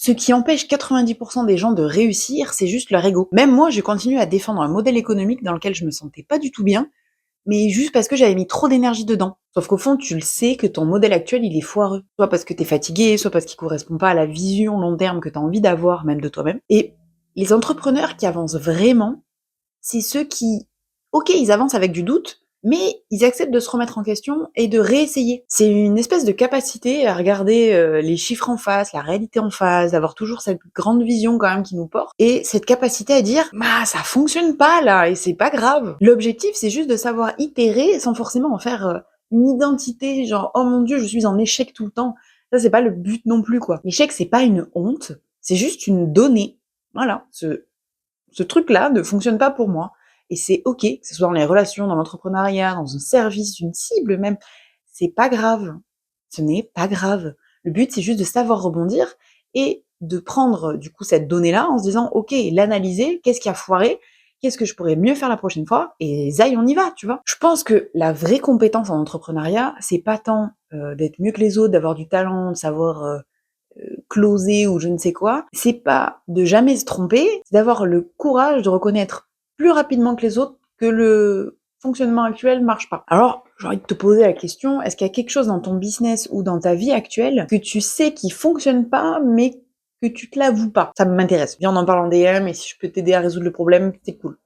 Ce qui empêche 90% des gens de réussir, c'est juste leur ego. Même moi, je continue à défendre un modèle économique dans lequel je me sentais pas du tout bien, mais juste parce que j'avais mis trop d'énergie dedans. Sauf qu'au fond, tu le sais que ton modèle actuel, il est foireux. Soit parce que t'es fatigué, soit parce qu'il correspond pas à la vision long terme que t'as envie d'avoir, même de toi-même. Et les entrepreneurs qui avancent vraiment, c'est ceux qui, ok, ils avancent avec du doute, mais ils acceptent de se remettre en question et de réessayer. C'est une espèce de capacité à regarder les chiffres en face, la réalité en face, d'avoir toujours cette grande vision quand même qui nous porte, et cette capacité à dire, bah ça fonctionne pas là, et c'est pas grave. L'objectif, c'est juste de savoir itérer sans forcément en faire une identité, genre oh mon dieu, je suis en échec tout le temps. Ça, c'est pas le but non plus, quoi. L'échec, c'est pas une honte, c'est juste une donnée. Voilà, ce truc-là ne fonctionne pas pour moi. Et c'est ok, que ce soit dans les relations, dans l'entrepreneuriat, dans un service, une cible même. C'est pas grave. Ce n'est pas grave. Le but, c'est juste de savoir rebondir et de prendre, du coup, cette donnée-là en se disant, ok, l'analyser, qu'est-ce qui a foiré, qu'est-ce que je pourrais mieux faire la prochaine fois, et zaï, on y va, tu vois. Je pense que la vraie compétence en entrepreneuriat, c'est pas tant d'être mieux que les autres, d'avoir du talent, de savoir closer ou je ne sais quoi, c'est pas de jamais se tromper, c'est d'avoir le courage de reconnaître plus rapidement que les autres que le fonctionnement actuel marche pas. Alors, j'ai envie de te poser la question, est-ce qu'il y a quelque chose dans ton business ou dans ta vie actuelle que tu sais qui fonctionne pas, mais que tu te l'avoues pas? Ça m'intéresse. Viens, on en parle en DM, et si je peux t'aider à résoudre le problème, c'est cool.